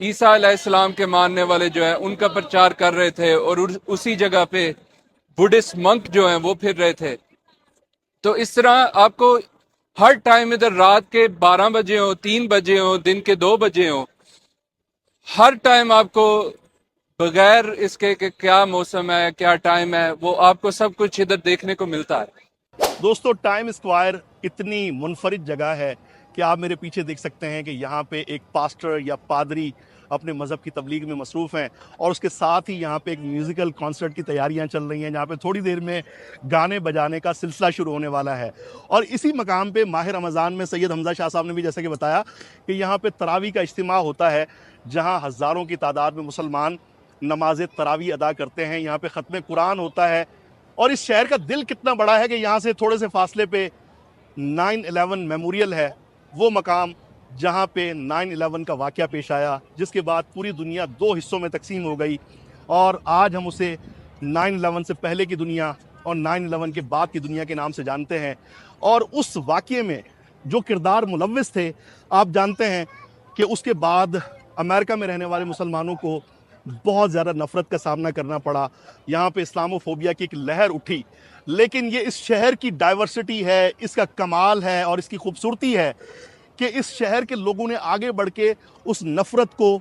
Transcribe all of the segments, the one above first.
عیسیٰ علیہ السلام کے ماننے والے جو ہیں ان کا پرچار کر رہے تھے، اور اسی جگہ پہ بڈھسٹ منک جو ہیں وہ پھر رہے تھے. تو اس طرح آپ کو ہر ٹائم ادھر رات کے 12 بجے ہو، 3 بجے ہو، دن کے 2 بجے ہو، ہر ٹائم آپ کو بغیر اس کے کہ کیا موسم ہے کیا ٹائم ہے، وہ آپ کو سب کچھ ادھر دیکھنے کو ملتا ہے. دوستو ٹائم اسکوائر اتنی منفرد جگہ ہے کہ آپ میرے پیچھے دیکھ سکتے ہیں کہ یہاں پہ ایک پاسٹر یا پادری اپنے مذہب کی تبلیغ میں مصروف ہیں، اور اس کے ساتھ ہی یہاں پہ ایک میوزیکل کانسرٹ کی تیاریاں چل رہی ہیں جہاں پہ تھوڑی دیر میں گانے بجانے کا سلسلہ شروع ہونے والا ہے. اور اسی مقام پہ ماہ رمضان میں سید حمزہ شاہ صاحب نے بھی جیسا کہ بتایا کہ یہاں پہ تراویح کا اجتماع ہوتا ہے، جہاں ہزاروں کی تعداد میں مسلمان نماز تراویح ادا کرتے ہیں. یہاں پہ ختم قرآن ہوتا ہے. اور اس شہر کا دل کتنا بڑا ہے کہ یہاں سے تھوڑے سے فاصلے پہ 9/11 میموریل ہے، وہ مقام جہاں پہ 9/11 کا واقعہ پیش آیا، جس کے بعد پوری دنیا 2 حصوں میں تقسیم ہو گئی، اور آج ہم اسے 9/11 سے پہلے کی دنیا اور 9/11 کے بعد کی دنیا کے نام سے جانتے ہیں. اور اس واقعے میں جو کردار ملوث تھے، آپ جانتے ہیں کہ اس کے بعد امریکہ میں رہنے والے مسلمانوں کو بہت زیادہ نفرت کا سامنا کرنا پڑا. یہاں پہ اسلامو فوبیا کی ایک لہر اٹھی، لیکن یہ اس شہر کی ڈائیورسٹی ہے، اس کا کمال ہے اور اس کی خوبصورتی ہے کہ اس شہر کے لوگوں نے آگے بڑھ کے اس نفرت کو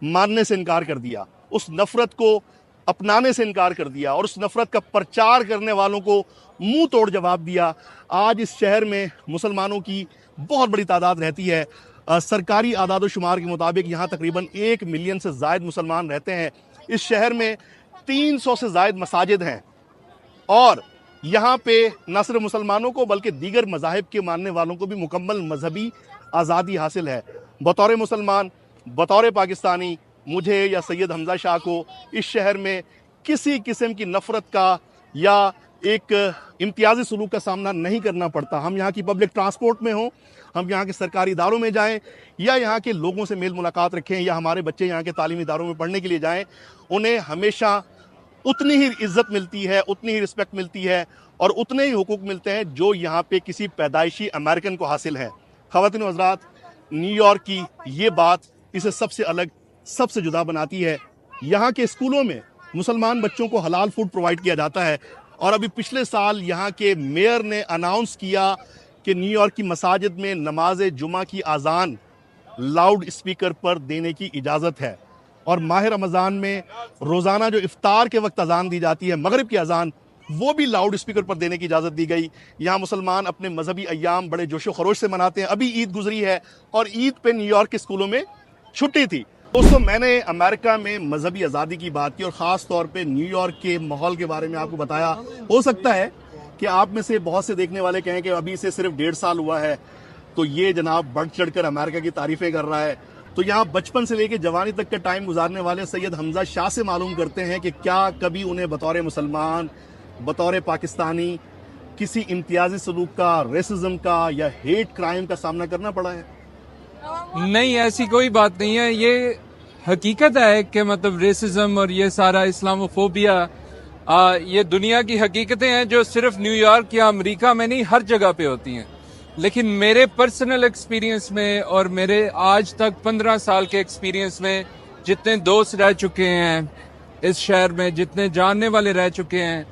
ماننے سے انکار کر دیا، اس نفرت کو اپنانے سے انکار کر دیا، اور اس نفرت کا پرچار کرنے والوں کو منہ توڑ جواب دیا. آج اس شہر میں مسلمانوں کی بہت بڑی تعداد رہتی ہے. سرکاری اعداد و شمار کے مطابق یہاں تقریباً 1 ملین سے زائد مسلمان رہتے ہیں. اس شہر میں 300 سے زائد مساجد ہیں، اور یہاں پہ نہ صرف مسلمانوں کو بلکہ دیگر مذاہب کے ماننے والوں کو بھی مکمل مذہبی آزادی حاصل ہے. بطور مسلمان، بطور پاکستانی، مجھے یا سید حمزہ شاہ کو اس شہر میں کسی قسم کی نفرت کا یا ایک امتیازی سلوک کا سامنا نہیں کرنا پڑتا. ہم یہاں کی پبلک ٹرانسپورٹ میں ہوں، ہم یہاں کے سرکاری اداروں میں جائیں، یا یہاں کے لوگوں سے میل ملاقات رکھیں، یا ہمارے بچے یہاں کے تعلیمی اداروں میں پڑھنے کے لیے جائیں، انہیں ہمیشہ اتنی ہی عزت ملتی ہے، اتنی ہی رسپیکٹ ملتی ہے، اور اتنے ہی حقوق ملتے ہیں جو یہاں پہ کسی پیدائشی امریکن کو حاصل ہیں. خواتین و حضرات، نیو یارک کی یہ بات اسے سب سے الگ، سب سے جدا بناتی ہے. یہاں کے اسکولوں میں مسلمان بچوں کو حلال فوڈ پرووائڈ کیا جاتا ہے، اور ابھی پچھلے سال یہاں کے میئر نے اناؤنس کیا کہ نیو یارک کی مساجد میں نماز جمعہ کی اذان لاؤڈ اسپیکر پر دینے کی اجازت ہے. اور ماہ رمضان میں روزانہ جو افطار کے وقت اذان دی جاتی ہے، مغرب کی اذان، وہ بھی لاؤڈ اسپیکر پر دینے کی اجازت دی گئی. یہاں مسلمان اپنے مذہبی ایام بڑے جوش و خروش سے مناتے ہیں. ابھی عید گزری ہے، اور عید پہ نیو یارک کے اسکولوں میں چھٹی تھی. دوستو، میں نے امریکہ میں مذہبی آزادی کی بات کی، اور خاص طور پہ نیو یارک کے ماحول کے بارے میں آپ کو بتایا. ہو سکتا ہے کہ آپ میں سے بہت سے دیکھنے والے کہیں کہ ابھی سے صرف 1.5 سال ہوا ہے تو یہ جناب بڑھ چڑھ کر امریکہ کی تعریفیں کر رہا ہے. تو یہاں بچپن سے لے کے جوانی تک کا ٹائم گزارنے والے سید حمزہ شاہ سے معلوم کرتے ہیں کہ کیا کبھی انہیں بطور مسلمان، بطور پاکستانی کسی امتیازی سلوک کا، ریسزم کا یا ہیٹ کرائم کا سامنا کرنا پڑا ہے؟ نہیں، ایسی کوئی بات نہیں ہے. یہ حقیقت ہے کہ مطلب ریسزم اور یہ سارا اسلامو فوبیا، یہ دنیا کی حقیقتیں ہیں جو صرف نیو یارک یا امریکہ میں نہیں، ہر جگہ پہ ہوتی ہیں. لیکن میرے پرسنل ایکسپیرینس میں اور میرے آج تک 15 سال کے ایکسپیرینس میں جتنے دوست رہ چکے ہیں اس شہر میں، جتنے جاننے والے رہ چکے ہیں،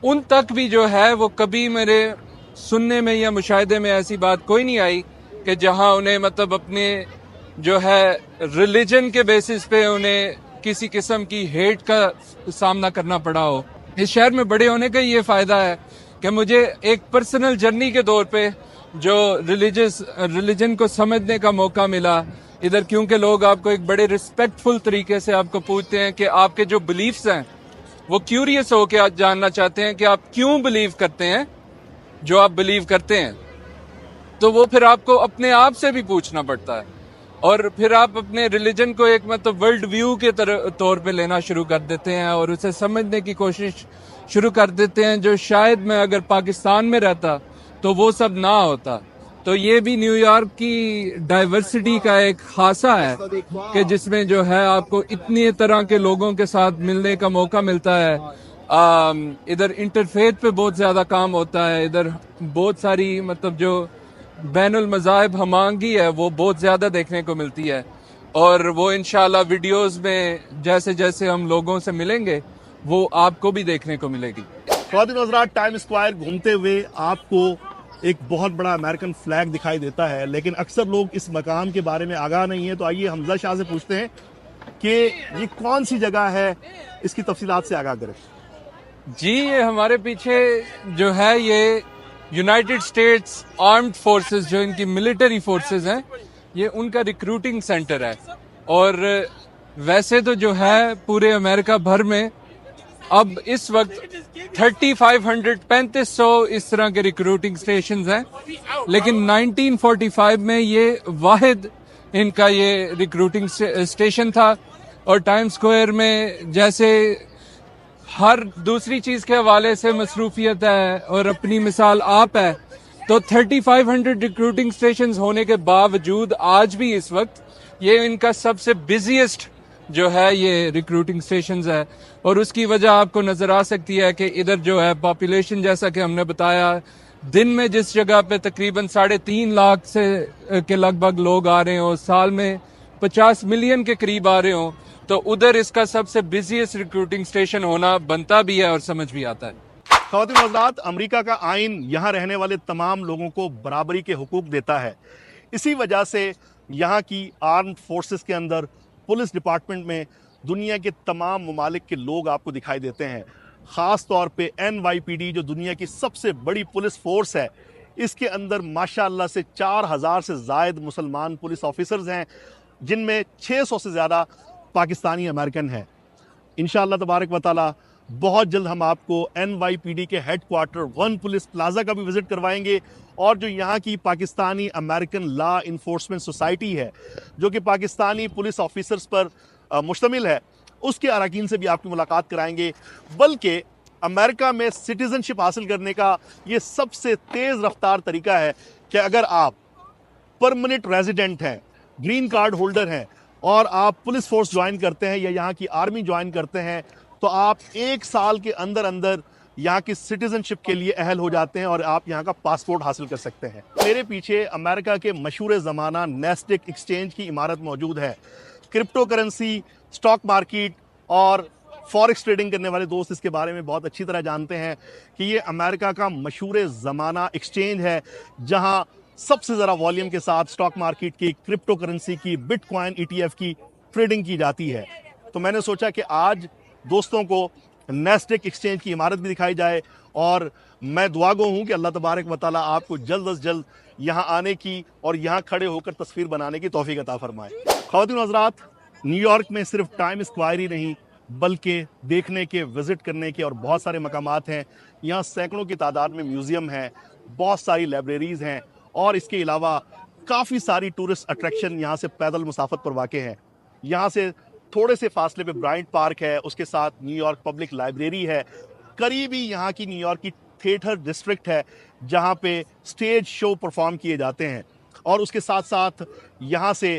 ان تک بھی جو ہے وہ کبھی میرے سننے میں یا مشاہدے میں ایسی بات کوئی نہیں آئی کہ جہاں انہیں مطلب اپنے جو ہے ریلیجن کے بیسس پہ انہیں کسی قسم کی ہیٹ کا سامنا کرنا پڑا ہو. اس شہر میں بڑے ہونے کا یہ فائدہ ہے کہ مجھے ایک پرسنل جرنی کے دور پہ جو ریلیجن کو سمجھنے کا موقع ملا ادھر، کیونکہ لوگ آپ کو ایک بڑے رسپیکٹ فل طریقے سے آپ کو پوچھتے ہیں کہ آپ کے جو بلیفز ہیں، وہ کیوریس ہو کے آج جاننا چاہتے ہیں کہ آپ کیوں بلیو کرتے ہیں جو آپ بلیو کرتے ہیں. تو وہ پھر آپ کو اپنے آپ سے بھی پوچھنا پڑتا ہے، اور پھر آپ اپنے ریلیجن کو ایک مطلب ورلڈ ویو کے طور پہ لینا شروع کر دیتے ہیں، اور اسے سمجھنے کی کوشش شروع کر دیتے ہیں، جو شاید میں اگر پاکستان میں رہتا تو وہ سب نہ ہوتا. تو یہ بھی نیو یارک کی ڈائیورسٹی کا ایک خاصہ ہے کہ جس میں جو ہے آپ کو اتنی طرح کے لوگوں کے ساتھ ملنے کا موقع ملتا ہے. ادھر انٹرفیتھ پہ بہت زیادہ کام ہوتا ہے، ادھر بہت ساری مطلب جو بین المذاہب ہم آہنگی ہے وہ بہت زیادہ دیکھنے کو ملتی ہے. اور وہ انشاءاللہ ویڈیوز میں جیسے جیسے ہم لوگوں سے ملیں گے وہ آپ کو بھی دیکھنے کو ملے گی. خواتین و حضرات، ٹائم اسکوائر گھومتے ہوئے آپ کو ایک بہت بڑا امریکن فلیگ دکھائی دیتا ہے، لیکن اکثر لوگ اس مقام کے بارے میں آگاہ نہیں ہیں. تو آئیے حمزہ شاہ سے پوچھتے ہیں کہ یہ کون سی جگہ ہے، اس کی تفصیلات سے آگاہ کریں. جی یہ ہمارے پیچھے جو ہے یہ یونائٹڈ اسٹیٹس آرمڈ فورسز، جو ان کی ملٹری فورسز ہیں، یہ ان کا ریکروٹنگ سینٹر ہے. اور ویسے تو جو ہے پورے امریکہ بھر میں اب اس وقت 3500 3500 اس طرح کے ریکروٹنگ سٹیشنز ہیں، لیکن 1945 میں یہ واحد ان کا یہ ریکروٹنگ سٹیشن تھا. اور ٹائم سکوائر میں جیسے ہر دوسری چیز کے حوالے سے مصروفیت ہے اور اپنی مثال آپ ہے، تو 3500 ریکروٹنگ سٹیشنز ہونے کے باوجود آج بھی اس وقت یہ ان کا سب سے بزیسٹ جو ہے یہ ریکروٹنگ سٹیشنز ہے. اور اس کی وجہ آپ کو نظر آ سکتی ہے کہ ادھر جو ہے پاپولیشن، جیسا کہ ہم نے بتایا، دن میں جس جگہ پہ تقریباً 3.5 لاکھ سے کے لگ بھگ لوگ آ رہے ہوں، سال میں 50 ملین کے قریب آ رہے ہوں، تو ادھر اس کا سب سے بزیسٹ ریکروٹنگ سٹیشن ہونا بنتا بھی ہے اور سمجھ بھی آتا ہے. خواتین و حضرات، امریکہ کا آئین یہاں رہنے والے تمام لوگوں کو برابری کے حقوق دیتا ہے. اسی وجہ سے یہاں کی آرمڈ فورسز کے اندر، پولیس ڈپارٹمنٹ میں دنیا کے تمام ممالک کے لوگ آپ کو دکھائی دیتے ہیں. خاص طور پہ NYPD جو دنیا کی سب سے بڑی پولیس فورس ہے، اس کے اندر ماشاءاللہ سے 4000 سے زائد مسلمان پولیس آفیسرز ہیں، جن میں 600 سے زیادہ پاکستانی امریکن ہیں. انشاءاللہ تبارک و تعالی بہت جلد ہم آپ کو NYPD کے ہیڈ کوارٹر 1 پولیس پلازا کا بھی وزٹ کروائیں گے، اور جو یہاں کی Pakistani American law enforcement society ہے، جو کہ پاکستانی پولیس آفیسرز پر مشتمل ہے، اس کے اراکین سے بھی آپ کی ملاقات کرائیں گے. بلکہ امریکہ میں سٹیزن شپ حاصل کرنے کا یہ سب سے تیز رفتار طریقہ ہے کہ اگر آپ پرمننٹ ریزیڈنٹ ہیں، گرین کارڈ ہولڈر ہیں، اور آپ پولیس فورس جوائن کرتے ہیں یا یہاں کی آرمی جوائن کرتے ہیں، تو آپ 1 سال کے اندر اندر یہاں کی سٹیزن شپ کے لیے اہل ہو جاتے ہیں اور آپ یہاں کا پاسپورٹ حاصل کر سکتے ہیں. میرے پیچھے امریکہ کے مشہور زمانہ نیسڈیک ایکسچینج کی عمارت موجود ہے. کرپٹو کرنسی، سٹاک مارکیٹ اور فارکس ٹریڈنگ کرنے والے دوست اس کے بارے میں بہت اچھی طرح جانتے ہیں کہ یہ امریکہ کا مشہور زمانہ ایکسچینج ہے، جہاں سب سے ذرا والیوم کے ساتھ سٹاک مارکیٹ کی، کرپٹو کرنسی کی، بٹ کوائن ETF کی ٹریڈنگ کی جاتی ہے. تو میں نے سوچا کہ آج دوستوں کو نیسڈیک ایکسچینج کی عمارت بھی دکھائی جائے، اور میں دعا گو ہوں کہ اللہ تبارک و تعالیٰ آپ کو جلد از جلد یہاں آنے کی اور یہاں کھڑے ہو کر تصویر بنانے کی توفیق عطا فرمائے. خواتین و حضرات، نیو یارک میں صرف ٹائم اسکوائر ہی نہیں بلکہ دیکھنے کے، وزٹ کرنے کے اور بہت سارے مقامات ہیں. یہاں سینکڑوں کی تعداد میں میوزیم ہیں، بہت ساری لائبریریز ہیں، اور اس کے علاوہ کافی ساری ٹورسٹ اٹریکشن یہاں سے پیدل مسافت پر واقع ہیں. یہاں سے تھوڑے سے فاصلے پہ برائنٹ پارک ہے، اس کے ساتھ نیو یارک پبلک لائبریری ہے، قریب ہی یہاں کی نیو یارک کی تھیٹر ڈسٹرکٹ ہے جہاں پہ سٹیج شو پرفارم کیے جاتے ہیں. اور اس کے ساتھ ساتھ یہاں سے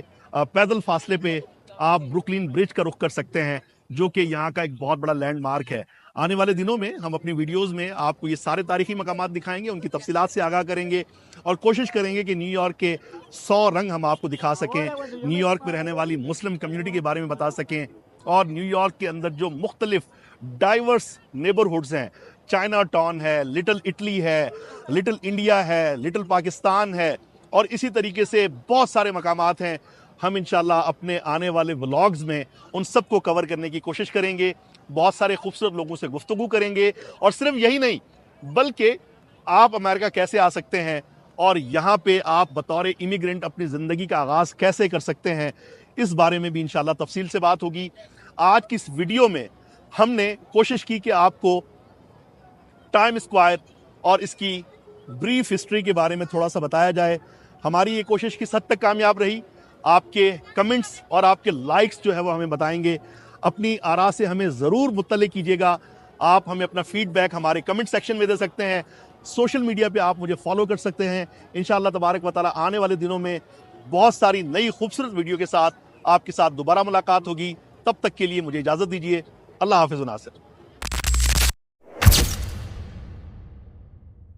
پیدل فاصلے پہ آپ بروکلین برج کا رخ کر سکتے ہیں، جو کہ یہاں کا ایک بہت بڑا لینڈ مارک ہے. آنے والے دنوں میں ہم اپنی ویڈیوز میں آپ کو یہ سارے تاریخی مقامات دکھائیں گے، ان کی تفصیلات سے آگاہ کریں گے، اور کوشش کریں گے کہ نیو یارک کے 100 رنگ ہم آپ کو دکھا سکیں، نیو یارک میں رہنے والی مسلم کمیونٹی کے بارے میں بتا سکیں، اور نیو یارک کے اندر جو مختلف ڈائیورس نیبرہڈز ہیں، چائنا ٹاؤن ہے، لٹل اٹلی ہے، لٹل انڈیا ہے، لٹل پاکستان ہے، اور اسی طریقے سے بہت سارے مقامات ہیں. ہم انشاءاللہ اپنے آنے والے ولاگز میں ان سب کو کور کرنے کی کوشش کریں گے، بہت سارے خوبصورت لوگوں سے گفتگو کریں گے، اور صرف یہی نہیں بلکہ آپ امریکہ کیسے آ سکتے ہیں اور یہاں پہ آپ بطور امیگرنٹ اپنی زندگی کا آغاز کیسے کر سکتے ہیں، اس بارے میں بھی انشاءاللہ تفصیل سے بات ہوگی. آج کی اس ویڈیو میں ہم نے کوشش کی کہ آپ کو ٹائم اسکوائر اور اس کی بریف ہسٹری کے بارے میں تھوڑا سا بتایا جائے. ہماری یہ کوشش کس حد تک کامیاب رہی، آپ کے کمنٹس اور آپ کے لائکس جو ہے وہ ہمیں بتائیں گے. اپنی آراء سے ہمیں ضرور مطلع کیجیے گا. آپ ہمیں اپنا فیڈ بیک ہمارے کمنٹ سیکشن میں دے سکتے ہیں، سوشل میڈیا پہ آپ مجھے فالو کر سکتے ہیں. انشاءاللہ تبارک و تعالیٰ آنے والے دنوں میں بہت ساری نئی خوبصورت ویڈیو کے ساتھ آپ کے ساتھ دوبارہ ملاقات ہوگی. تب تک کے لیے مجھے اجازت دیجیے. اللہ حافظ و ناصر.